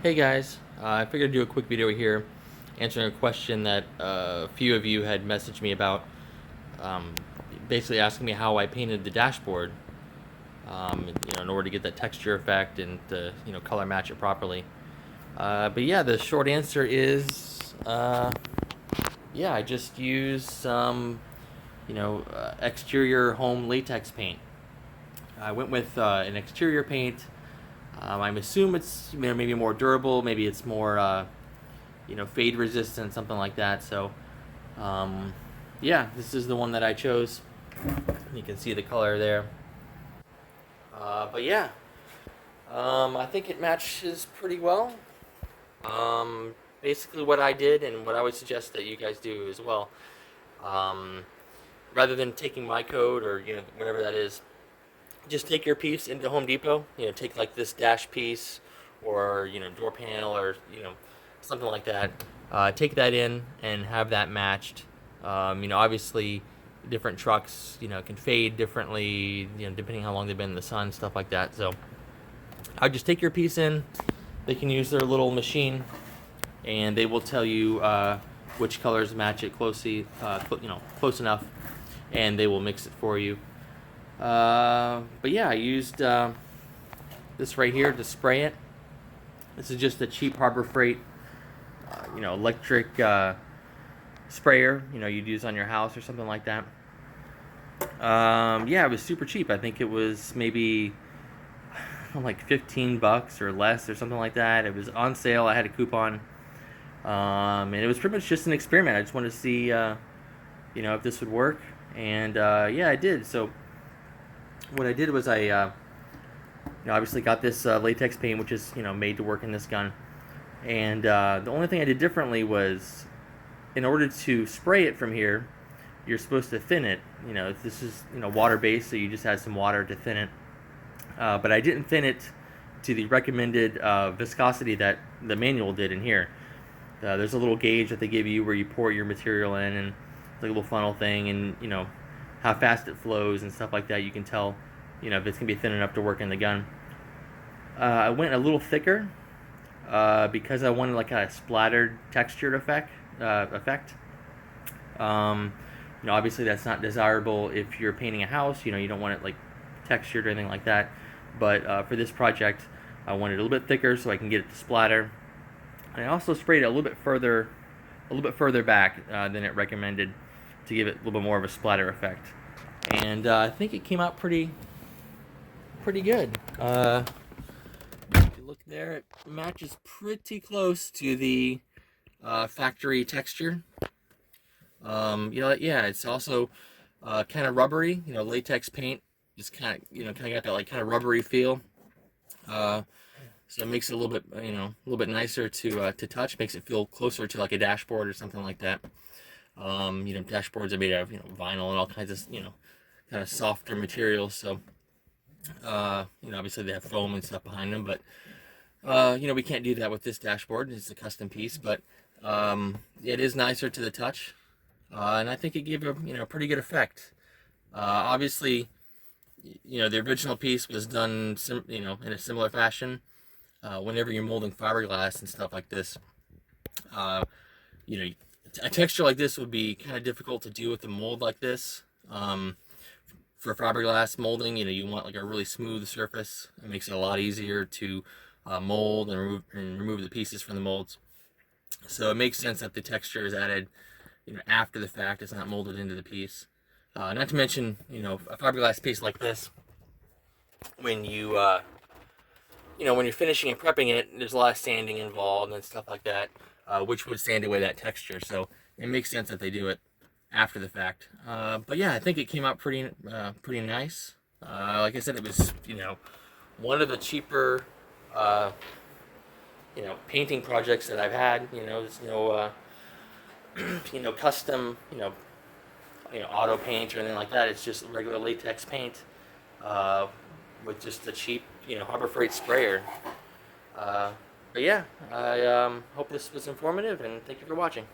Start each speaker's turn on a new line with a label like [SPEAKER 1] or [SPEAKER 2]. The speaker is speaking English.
[SPEAKER 1] Hey guys, I figured I'd do a quick video here answering a question that a few of you had messaged me about, um, basically asking me how I painted the dashboard, in order to get that texture effect and to, color match it properly. But yeah, the short answer is, yeah, I just used some, exterior home latex paint. I went with an exterior paint. I assume it's maybe more durable, maybe it's more fade resistant, something like that. So, um, yeah, this is the one that I chose. You can see the color there. But yeah, I think it matches pretty well. Basically, what I did and what I would suggest that you guys do as well. Um, Rather than taking my code or whatever that is, just take your piece into Home Depot. Take like this dash piece or door panel or something like that. Take that in and have that matched. Obviously, different trucks can fade differently. Depending how long they've been in the sun, stuff like that. So I would just take your piece in. They can use their little machine, and they will tell you which colors match it closely. Close enough, and they will mix it for you. But yeah, I used this right here to spray it. This is just a cheap Harbor Freight, electric sprayer. You'd use on your house or something like that. Yeah, it was super cheap. I think it was maybe like $15 or less or something like that. It was on sale. I had a coupon, and it was pretty much just an experiment. I just wanted to see, if this would work, and yeah, I did. So what I did was I obviously got this latex paint, which is made to work in this gun. And the only thing I did differently was, in order to spray it from here, you're supposed to thin it. This is water based, so you just add some water to thin it. But I didn't thin it to the recommended viscosity that the manual did in here. There's a little gauge that they give you where you pour your material in, and it's like a little funnel thing, and how fast it flows and stuff like that. You can tell if it's gonna be thin enough to work in the gun. I went a little thicker because I wanted like a splattered textured effect. Obviously that's not desirable if you're painting a house. You don't want it like textured or anything like that. But for this project, I wanted a little bit thicker so I can get it to splatter. And I also sprayed it a little bit further back than it recommended to give it a little bit more of a splatter effect. And I think it came out pretty good. If you look there, it matches pretty close to the factory texture. Yeah, it's also kind of rubbery. Latex paint is kind of got that like kind of rubbery feel. So it makes it a little bit nicer to touch. Makes it feel closer to like a dashboard or something like that. Dashboards are made out of vinyl and all kinds of kind of softer materials. So obviously they have foam and stuff behind them, but we can't do that with this dashboard. It's a custom piece, but it is nicer to the touch, and I think it gave a pretty good effect. Obviously, the original piece was done in a similar fashion. Whenever you're molding fiberglass and stuff like this, a texture like this would be kind of difficult to do with a mold like this. For fiberglass molding, you want like a really smooth surface. It makes it a lot easier to mold and remove the pieces from the molds. So it makes sense that the texture is added, after the fact. It's not molded into the piece. Not to mention, a fiberglass piece like this, when when you're finishing and prepping it, there's a lot of sanding involved and stuff like that, which would sand away that texture. So it makes sense that they do it after the fact. But yeah, I think it came out pretty nice. Like I said, it was one of the cheaper painting projects that I've had. There's no custom auto paint or anything like that. It's just regular latex paint with just a cheap Harbor Freight sprayer. But yeah, I hope this was informative, and thank you for watching.